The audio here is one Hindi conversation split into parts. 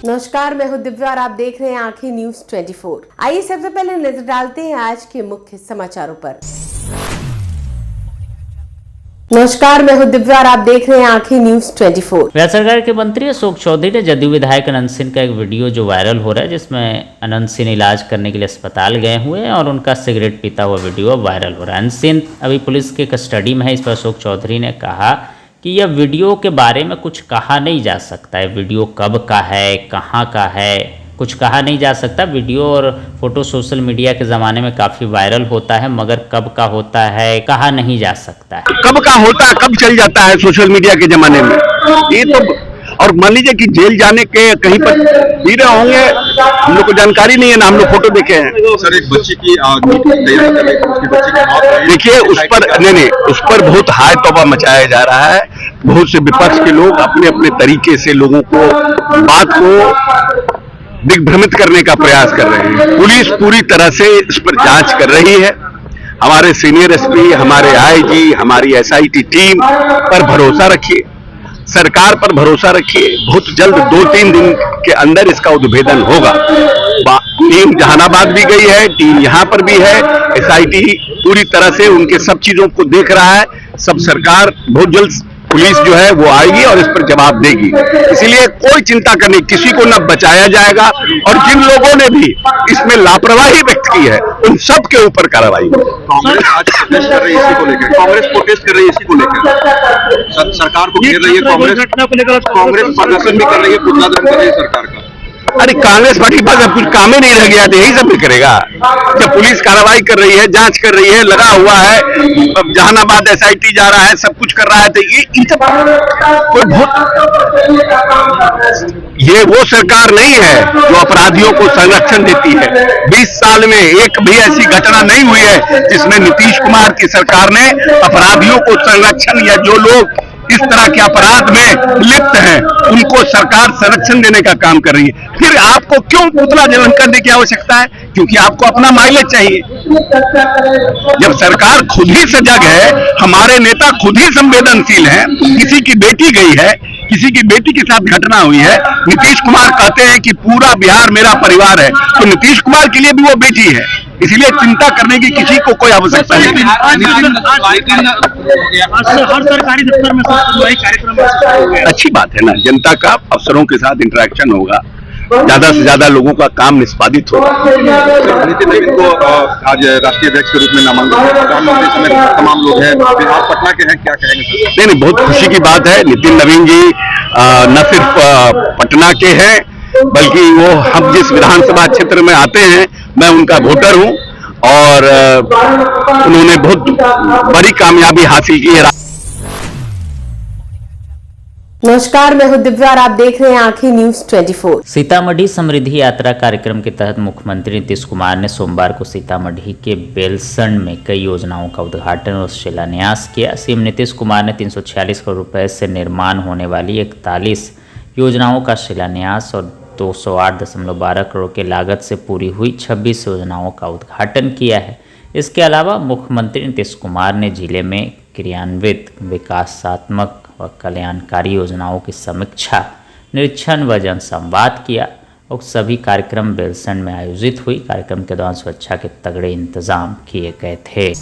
नमस्कार, मैं हूं दिव्या और आप देख रहे हैं आंखें न्यूज 24। आइए सबसे पहले नजर डालते हैं आज के मुख्य समाचारों पर। नमस्कार, मैं हूं दिव्या और आप देख रहे हैं आंखें न्यूज 24। बिहार सरकार के मंत्री अशोक चौधरी ने जदयू विधायक अनंत सिंह का एक वीडियो जो वायरल हो रहा है, जिसमें अनंत सिंह इलाज करने के लिए अस्पताल गए हुए हैं और उनका सिगरेट पीता हुआ वीडियो अब वायरल हो रहा है। अनंत सिंह अभी पुलिस के कस्टडी में है। इस पर अशोक चौधरी ने कहा कि यह वीडियो के बारे में कुछ कहा नहीं जा सकता है। वीडियो कब का है, कहाँ का है, कुछ कहा नहीं जा सकता। वीडियो और फोटो सोशल मीडिया के ज़माने में काफ़ी वायरल होता है, मगर कब का होता है कहा नहीं जा सकता है। कब का होता है, कब चल जाता है सोशल मीडिया के ज़माने में, ये तो। और मान लीजिए कि जेल जाने के कहीं पर पी रहे होंगे, हम लोग को जानकारी नहीं है ना, हम लोग फोटो देखे हैं। सर, एक बच्ची की देखिए उस पर नहीं, उस पर बहुत हाई तौबा मचाया जा रहा है। बहुत से विपक्ष के लोग अपने अपने तरीके से लोगों को बात को दिग्भ्रमित करने का प्रयास कर रहे हैं। पुलिस पूरी तरह से इस पर जांच कर रही है। हमारे सीनियर एसपी, हमारे आईजी, हमारी एसआईटी टीम पर भरोसा रखिए, सरकार पर भरोसा रखिए। बहुत जल्द 2-3 दिन के अंदर इसका उद्भेदन होगा। टीम जहानाबाद भी गई है, टीम यहाँ पर भी है, एसआईटी पूरी तरह से उनके सब चीजों को देख रहा है। सब सरकार बहुत जल्द पुलिस जो है वो आएगी और इस पर जवाब देगी। इसीलिए कोई चिंता करने, किसी को न बचाया जाएगा। और जिन लोगों ने भी इसमें लापरवाही व्यक्त की है उन सब के ऊपर कार्रवाई होगी। कांग्रेस आज प्रोटेस्ट कर रही है इसी को लेकर, कांग्रेस प्रोटेस्ट कर रही है इसी को लेकर, सरकार को घेर रही है कांग्रेस प्रदर्शन भी कर रही है, पुतला दहन कर रही है सरकार का। अरे कांग्रेस पार्टी के पास अब कुछ काम ही नहीं रह गया तो यही सब भी करेगा। जब पुलिस कार्रवाई कर रही है, जांच कर रही है, लगा हुआ है, जहानाबाद एसआईटी जा रहा है, सब कुछ कर रहा है, तो ये सब कोई ये वो सरकार नहीं है जो अपराधियों को संरक्षण देती है। 20 साल में एक भी ऐसी घटना नहीं हुई है जिसमें नीतीश कुमार की सरकार ने अपराधियों को संरक्षण, या जो लोग इस तरह के अपराध में लिप्त हैं उनको सरकार संरक्षण देने का काम कर रही है। फिर आपको क्यों पुतला दहन करने की आवश्यकता है? क्योंकि आपको अपना माइलेज चाहिए। जब सरकार खुद ही सजग है, हमारे नेता खुद ही संवेदनशील हैं, किसी की बेटी गई है, किसी की बेटी के साथ घटना हुई है, नीतीश कुमार कहते हैं कि पूरा बिहार मेरा परिवार है, तो नीतीश कुमार के लिए भी वो बेटी है। इसलिए चिंता करने की किसी को कोई आवश्यकता नहीं। हर सरकारी दफ्तर में कार्यक्रम अच्छी बात है ना, जनता का अफसरों के साथ इंटरेक्शन होगा, ज्यादा से ज्यादा लोगों का काम निष्पादित होगा। नितिन नवीन को आज राष्ट्रीय अध्यक्ष के रूप में नामांकन, प्रधानमंत्री समेत तमाम लोग हैं, बिहार पटना के हैं, क्या कहेंगे? नहीं, बहुत खुशी की बात है। नितिन नवीन जी न सिर्फ पटना के हैं, बल्कि वो हम जिस विधानसभा क्षेत्र में आते हैं, मैं उनका वोटर हूं और उन्होंने बहुत बड़ी कामयाबी हासिल की है। नमस्कार, मैं हूं दिव्या और आप देख रहे हैं आंखें न्यूज 24। सीतामढ़ी समृद्धि यात्रा कार्यक्रम के तहत मुख्यमंत्री नीतीश कुमार ने सोमवार को सीतामढ़ी के बेलसंड में कई योजनाओं का उद्घाटन और शिलान्यास किया। सीएम नीतीश कुमार ने 346 करोड़ रुपए से निर्माण होने वाली 41 योजनाओं का शिलान्यास और 208.12 करोड़ के लागत से पूरी हुई 26 योजनाओं का उद्घाटन किया है। इसके अलावा मुख्यमंत्री नीतीश कुमार ने जिले में क्रियान्वित विकासात्मक व कल्याणकारी योजनाओं की समीक्षा, निरीक्षण व जनसंवाद किया और सभी कार्यक्रम बेलसंड में आयोजित हुई। कार्यक्रम के दौरान सुरक्षा के तगड़े इंतजाम किए गए थे।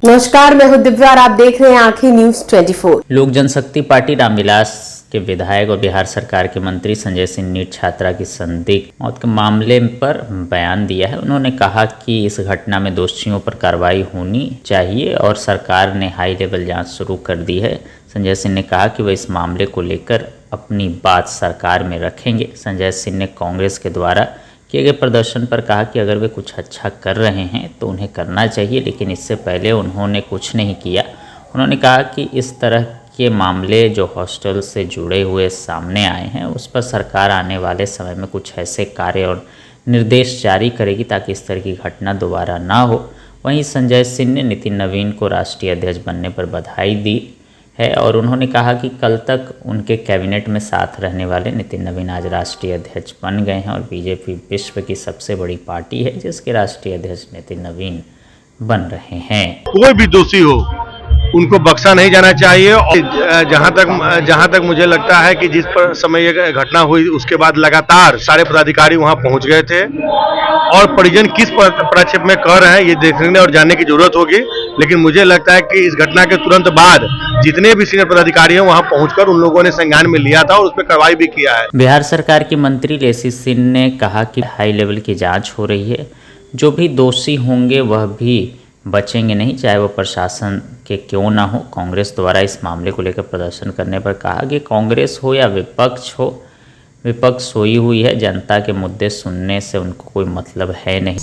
नमस्कार, मैं हूं दिव्या और आप देख रहे हैं आंखें न्यूज 24। लोक जनशक्ति पार्टी रामविलास के विधायक और बिहार सरकार के मंत्री संजय सिंह नीट छात्रा की संदिग्ध मौत के मामले पर बयान दिया है। उन्होंने कहा कि इस घटना में दोषियों पर कार्रवाई होनी चाहिए और सरकार ने हाई लेवल जांच शुरू कर दी है। संजय सिंह ने कहा कि वह इस मामले को लेकर अपनी बात सरकार में रखेंगे। संजय सिंह ने कांग्रेस के द्वारा किए गए प्रदर्शन पर कहा कि अगर वे कुछ अच्छा कर रहे हैं तो उन्हें करना चाहिए, लेकिन इससे पहले उन्होंने कुछ नहीं किया। उन्होंने कहा कि इस तरह के मामले जो हॉस्टल से जुड़े हुए सामने आए हैं, उस पर सरकार आने वाले समय में कुछ ऐसे कार्य और निर्देश जारी करेगी ताकि इस तरह की घटना दोबारा ना हो। वहीं संजय सिंह ने नितिन नवीन को राष्ट्रीय अध्यक्ष बनने पर बधाई दी है और उन्होंने कहा कि कल तक उनके कैबिनेट में साथ रहने वाले नितिन नवीन आज राष्ट्रीय अध्यक्ष बन गए हैं और बीजेपी विश्व की सबसे बड़ी पार्टी है जिसके राष्ट्रीय अध्यक्ष नितिन नवीन बन रहे हैं। कोई भी दोषी हो उनको बख्शा नहीं जाना चाहिए। और जहां तक मुझे लगता है कि जिस समय ये घटना हुई उसके बाद लगातार सारे पदाधिकारी वहां पहुंच गए थे और परिजन किस पदक्षेप में कर रहे हैं ये देखने और जानने की जरूरत होगी। लेकिन मुझे लगता है कि इस घटना के तुरंत बाद जितने भी सीनियर पदाधिकारी हैं वहां पहुंचकर उन लोगों ने संज्ञान में लिया था और उस पर कार्रवाई भी किया है। बिहार सरकार की मंत्री लेसी सिंह ने कहा कि हाई लेवल की जांच हो रही है, जो भी दोषी होंगे वह भी बचेंगे नहीं, चाहे वो प्रशासन के क्यों ना हो। कांग्रेस द्वारा इस मामले को लेकर प्रदर्शन करने पर कहा कि कांग्रेस हो या विपक्ष हो, विपक्ष सोई हुई है, जनता के मुद्दे सुनने से उनको कोई मतलब है नहीं।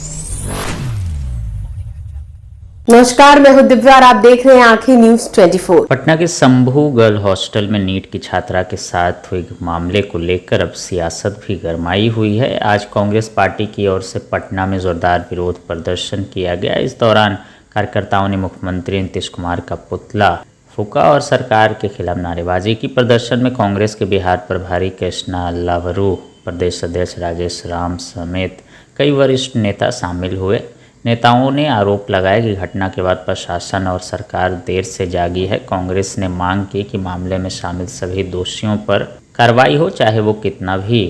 नमस्कार, मैं हूं दिव्या और आप देख रहे हैं आंखें न्यूज 24। पटना के शंभू गर्ल हॉस्टल में नीट की छात्रा के साथ हुए मामले को लेकर अब सियासत भी गरमाई हुई है। आज कांग्रेस पार्टी की ओर से पटना में जोरदार विरोध प्रदर्शन किया गया। इस दौरान कार्यकर्ताओं ने मुख्यमंत्री नीतीश कुमार का पुतला फूका और सरकार के खिलाफ नारेबाजी की। प्रदर्शन में कांग्रेस के बिहार प्रभारी कृष्णा लावरू, प्रदेश अध्यक्ष राजेश राम समेत कई वरिष्ठ नेता शामिल हुए। नेताओं ने आरोप लगाया कि घटना के बाद प्रशासन और सरकार देर से जागी है। कांग्रेस ने मांग की कि मामले में शामिल सभी दोषियों पर कार्रवाई हो, चाहे वो कितना भी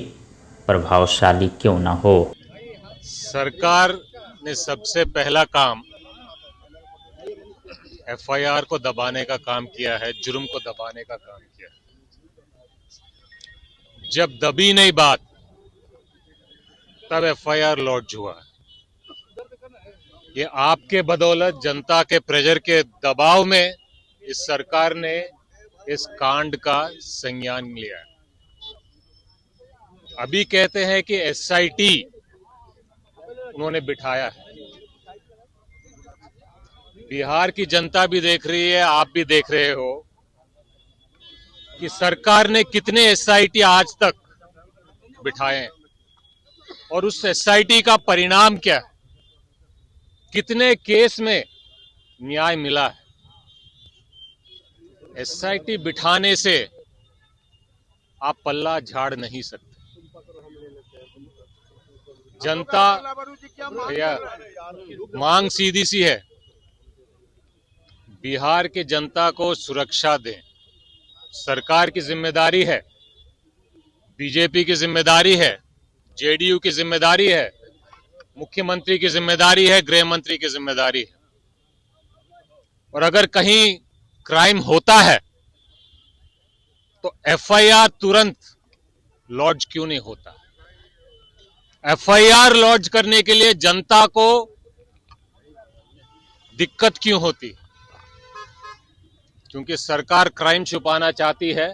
प्रभावशाली क्यों न हो। सरकार ने सबसे पहला काम एफआईआर को दबाने का काम किया है, जुर्म को दबाने का काम किया है। जब दबी नहीं बात तब एफआईआर लॉन्च हुआ है। ये आपके बदौलत, जनता के प्रेशर के दबाव में इस सरकार ने इस कांड का संज्ञान लिया है। अभी कहते हैं कि एसआईटी उन्होंने बिठाया है। बिहार की जनता भी देख रही है, आप भी देख रहे हो कि सरकार ने कितने एसआईटी आज तक बिठाए हैं और उस एसआईटी का परिणाम क्या है, कितने केस में न्याय मिला है। एसआईटी बिठाने से आप पल्ला झाड़ नहीं सकते। जनता भैया मांग सीधी सी है, बिहार की जनता को सुरक्षा दें। सरकार की जिम्मेदारी है, बीजेपी की जिम्मेदारी है, जेडीयू की जिम्मेदारी है, मुख्यमंत्री की जिम्मेदारी है, गृह मंत्री की जिम्मेदारी है। और अगर कहीं क्राइम होता है तो एफआईआर तुरंत लॉन्च क्यों नहीं होता? एफआईआर लॉन्च करने के लिए जनता को दिक्कत क्यों होती? क्योंकि सरकार क्राइम छुपाना चाहती है,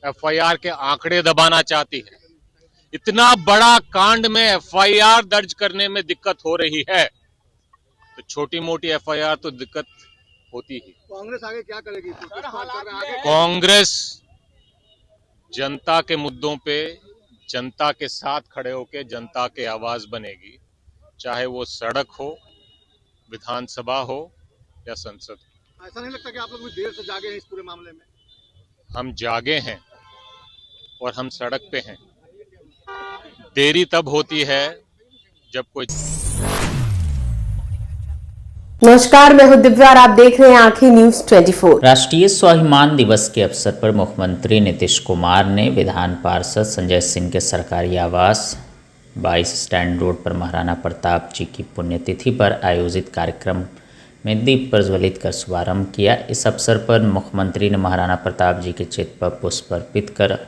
एफआईआर के आंकड़े दबाना चाहती है। इतना बड़ा कांड में एफआईआर दर्ज करने में दिक्कत हो रही है तो छोटी मोटी एफआईआर तो दिक्कत होती ही। कांग्रेस आगे क्या करेगी? कांग्रेस जनता के मुद्दों पे जनता के साथ खड़े होकर जनता के आवाज बनेगी, चाहे वो सड़क हो, विधानसभा हो या संसद। ऐसा नहीं लगता कि आप लोग भी देर से जागे हैं इस पूरे मामले में? हम जागे हैं और हम सड़क पे हैं। देरी तब होती है जब कोई। नमस्कार, मैं हूं दिव्या और आप देख रहे हैं आंखें न्यूज 24। राष्ट्रीय स्वाभिमान दिवस के अवसर पर मुख्यमंत्री नीतीश कुमार ने विधान पार्षद संजय सिंह के सरकारी आवास 22 स्टैंड रोड पर महाराणा प्रताप जी की पुण्यतिथि पर आयोजित कार्यक्रम में दीप प्रज्वलित कर शुभारंभ किया। इस अवसर पर मुख्यमंत्री ने महाराणा प्रताप जी के चित्र पर पुष्प अर्पित कर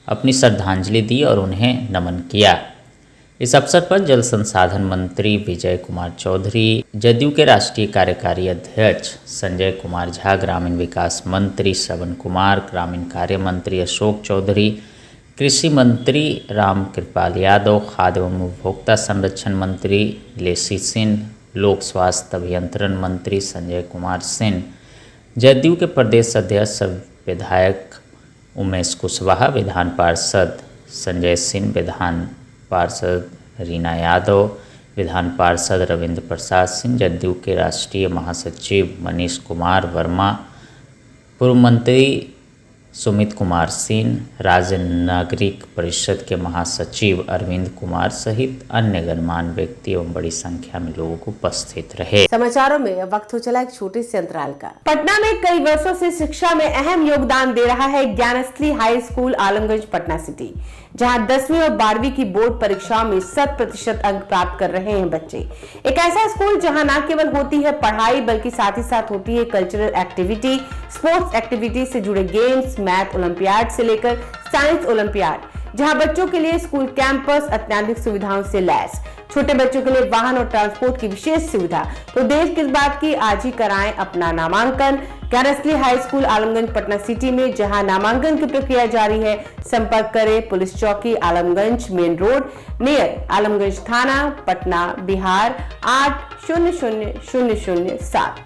अपनी श्रद्धांजलि दी और उन्हें नमन किया। इस अवसर पर जल संसाधन मंत्री विजय कुमार चौधरी, जदयू के राष्ट्रीय कार्यकारी अध्यक्ष संजय कुमार झा, ग्रामीण विकास मंत्री श्रवण कुमार, ग्रामीण कार्य मंत्री अशोक चौधरी, कृषि मंत्री रामकृपाल यादव, खाद्य एवं उपभोक्ता संरक्षण मंत्री लेसी सिंह, लोक स्वास्थ्य अभियंत्रण मंत्री संजय कुमार सिंह, जदयू के प्रदेश अध्यक्ष विधायक उमेश कुशवाहा, विधान पार्षद संजय सिंह, विधान पार्षद रीना यादव, विधान पार्षद रविंद्र प्रसाद सिंह, जदयू के राष्ट्रीय महासचिव मनीष कुमार वर्मा, पूर्व मंत्री सुमित कुमार सेन, राज्य नागरिक परिषद के महासचिव अरविंद कुमार सहित अन्य गणमान्य व्यक्ति एवं बड़ी संख्या में लोग उपस्थित रहे। समाचारों में अब वक्त हो चला एक छोटे से अंतराल का। पटना में कई वर्षों से शिक्षा में अहम योगदान दे रहा है Gyansthali high school Alamganj Patna city, जहां 10वीं और 12वीं की बोर्ड परीक्षाओं में 100% अंक प्राप्त कर रहे हैं बच्चे। एक ऐसा स्कूल जहां न केवल होती है पढ़ाई बल्कि साथ ही साथ होती है कल्चरल एक्टिविटी, स्पोर्ट्स एक्टिविटी से जुड़े गेम्स, मैथ ओलंपियाड से लेकर साइंस ओलंपियाड, जहां बच्चों के लिए स्कूल कैंपस अत्याधुनिक सुविधाओं से लैस, छोटे बच्चों के लिए वाहन और ट्रांसपोर्ट की विशेष सुविधा। तो देर किस बात की, आज ही कराएं अपना नामांकन Gyansthali high school Alamganj Patna city में, जहां नामांकन की प्रक्रिया जारी है। संपर्क करें पुलिस चौकी Alamganj main road near Alamganj थाना पटना बिहार 800007।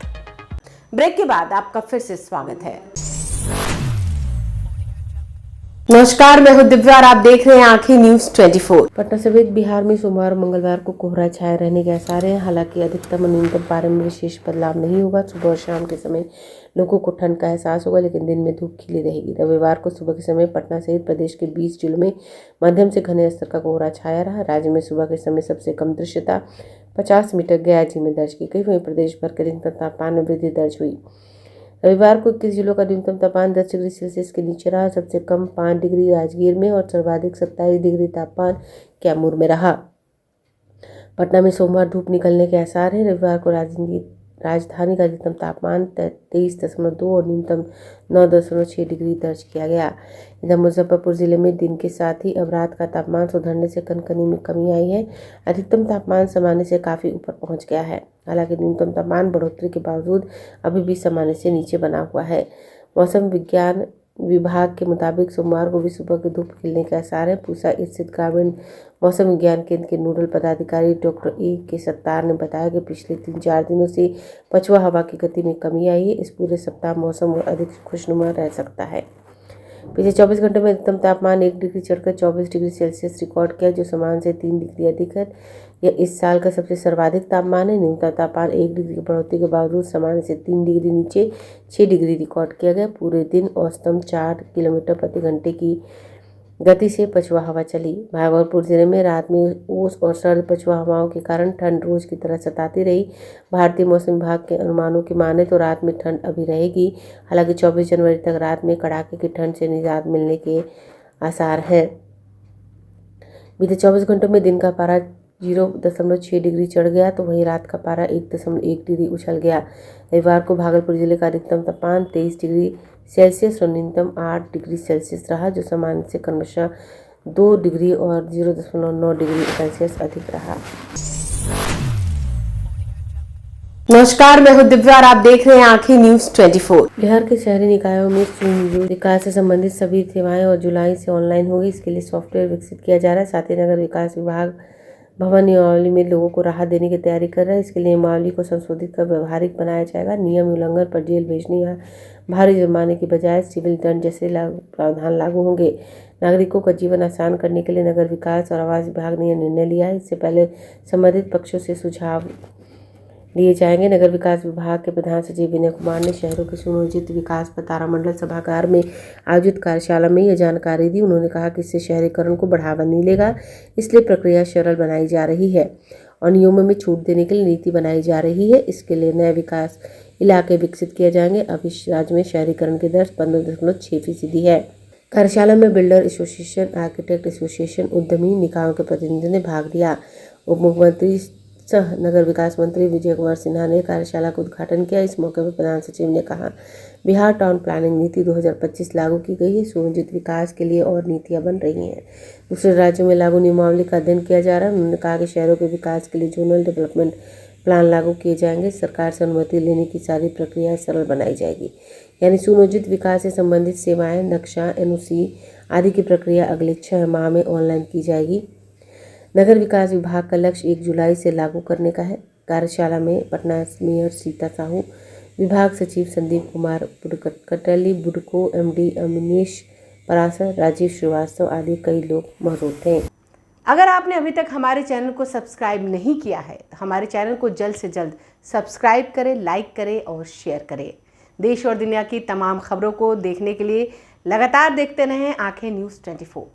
ब्रेक के बाद आपका फिर से स्वागत है। नमस्कार, मैं हूं दिव्या और आप देख रहे हैं आंखें न्यूज 24। पटना समेत बिहार में सोमवार और मंगलवार को कोहरा छाए रहने के आसार हैं। हालांकि अधिकतम और न्यूनतम पारे में विशेष बदलाव नहीं होगा। सुबह और शाम के समय लोगों को ठंड का एहसास होगा, लेकिन दिन में धूप खिली रहेगी। रविवार को सुबह के समय पटना सहित प्रदेश के 20 जिलों में मध्यम से घने स्तर का कोहरा छाया रहा। राज्य में सुबह के समय सबसे कम दृश्यता 50 मीटर गया जी में दर्ज की गई। वहीं प्रदेश भर के न्यूनतम तापमान में वृद्धि दर्ज हुई। रविवार को 21 जिलों का न्यूनतम तापमान 10 डिग्री सेल्सियस के नीचे रहा। सबसे कम 5 डिग्री राजगीर में और सर्वाधिक 27 डिग्री तापमान कैमूर में रहा। पटना में सोमवार धूप निकलने के आसार हैं। रविवार को राजधानी का अधिकतम तापमान 23.2 और न्यूनतम 9.6 डिग्री दर्ज किया गया। इधर मुजफ्फरपुर जिले में दिन के साथ ही अब रात का तापमान सुधरने से कनकनी में कमी आई है। अधिकतम तापमान सामान्य से काफ़ी ऊपर पहुंच गया है। हालांकि न्यूनतम तापमान बढ़ोतरी के बावजूद अभी भी सामान्य से नीचे बना हुआ है। मौसम विज्ञान विभाग के मुताबिक सोमवार को भी सुबह की धूप खिलने के आसार हैं। पूसा स्थित ग्रामीण मौसम विज्ञान केंद्र के नोडल पदाधिकारी डॉक्टर ए के सत्तार ने बताया कि पिछले 3-4 दिनों से पछुआ हवा की गति में कमी आई है। इस पूरे सप्ताह मौसम और अधिक खुशनुमा रह सकता है। पिछले 24 घंटों में अधिकतम तापमान 1 डिग्री चढ़कर 24 डिग्री सेल्सियस रिकॉर्ड किया, जो सामान्य से 3 डिग्री अधिक है। यह इस साल का सबसे सर्वाधिक तापमान है। न्यूनतम तापमान 1 डिग्री की बढ़ोतरी के बावजूद सामान्य से 3 डिग्री नीचे 6 डिग्री रिकॉर्ड किया गया। पूरे दिन औसतन 4 किलोमीटर प्रति घंटे की गति से पछुआ हवा चली। भागलपुर जिले में रात में ओस और सर्द पछुआ हवाओं के कारण ठंड रोज की तरह सताती रही। भारतीय मौसम विभाग के अनुमानों की माने तो रात में ठंड अभी रहेगी। हालांकि 24 जनवरी तक रात में कड़ाके की ठंड से निजात मिलने के आसार हैं। बीते 24 घंटों में दिन का पारा 0.6 डिग्री चढ़ गया, तो वहीं रात का पारा 1.1 डिग्री उछल गया। रविवार को भागलपुर जिले का अधिकतम तापमान 23 डिग्री सेल्सियस और न्यूनतम 8 डिग्री सेल्सियस रहा, जो सामान्य से क्रमशः 2 डिग्री और 0.9 डिग्री सेल्सियस अधिक रहा। नमस्कार, मैं हूं दिव्या और आप देख रहे हैं आंखें न्यूज 24। बिहार के शहरी निकायों में सुनियोजित विकास से संबंधित सभी सेवाएं और जुलाई से ऑनलाइन होगी। इसके लिए सॉफ्टवेयर विकसित किया जा रहा है। साथ ही नगर विकास विभाग भवन नियमावली में लोगों को राहत देने की तैयारी कर रहा है। इसके लिए नियमावली को संशोधित कर व्यवहारिक बनाया जाएगा। नियम उल्लंघन पर जेल भेजने या भारी जुर्माने की बजाय सिविल दंड जैसे प्रावधान लागू होंगे। नागरिकों का जीवन आसान करने के लिए नगर विकास और आवास विभाग ने यह निर्णय लिया है। इससे पहले संबंधित पक्षों से सुझाव लिए जाएंगे। नगर विकास विभाग के प्रधान सचिव विनय कुमार ने शहरों के सुनियोजित विकास पर तारामंडल सभागार में आयोजित कार्यशाला में यह जानकारी दी। उन्होंने कहा कि इससे शहरीकरण को बढ़ावा मिलेगा, इसलिए प्रक्रिया सरल बनाई जा रही है और नियमों में छूट देने के लिए नीति बनाई जा रही है। इसके लिए नए विकास इलाके विकसित किए जाएंगे। अब इस राज्य में शहरीकरण की दर 15.6% है। कार्यशाला में बिल्डर एसोसिएशन, आर्किटेक्ट एसोसिएशन, उद्यमी निकायों के प्रतिनिधियों ने भाग लिया। उप मुख्यमंत्री सह नगर विकास मंत्री विजय कुमार सिन्हा ने कार्यशाला का उद्घाटन किया। इस मौके पर प्रधान सचिव ने कहा, बिहार टाउन प्लानिंग नीति 2025 लागू की गई है। सुनियोजित विकास के लिए और नीतियां बन रही हैं। दूसरे राज्यों में लागू नियमावली का अध्ययन किया जा रहा है। उन्होंने कहा कि शहरों के विकास के लिए जोनल डेवलपमेंट प्लान लागू किए जाएंगे। सरकार से अनुमति लेने की सारी प्रक्रिया सरल बनाई जाएगी। यानी सुनियोजित विकास से संबंधित सेवाएं, नक्शा, एनओसी आदि की प्रक्रिया अगले 6 माह में ऑनलाइन की जाएगी। नगर विकास विभाग का लक्ष्य 1 जुलाई से लागू करने का है। कार्यशाला में पटना मेयर सीता साहू, विभाग सचिव संदीप कुमार कटली, बुडको एमडी अमिनेश परासर, राजीव श्रीवास्तव आदि कई लोग मौजूद थे। अगर आपने अभी तक हमारे चैनल को सब्सक्राइब नहीं किया है तो हमारे चैनल को जल्द से जल्द सब्सक्राइब करें, लाइक करें और शेयर करें। देश और दुनिया की तमाम खबरों को देखने के लिए लगातार देखते रहें आंखें न्यूज़ 24।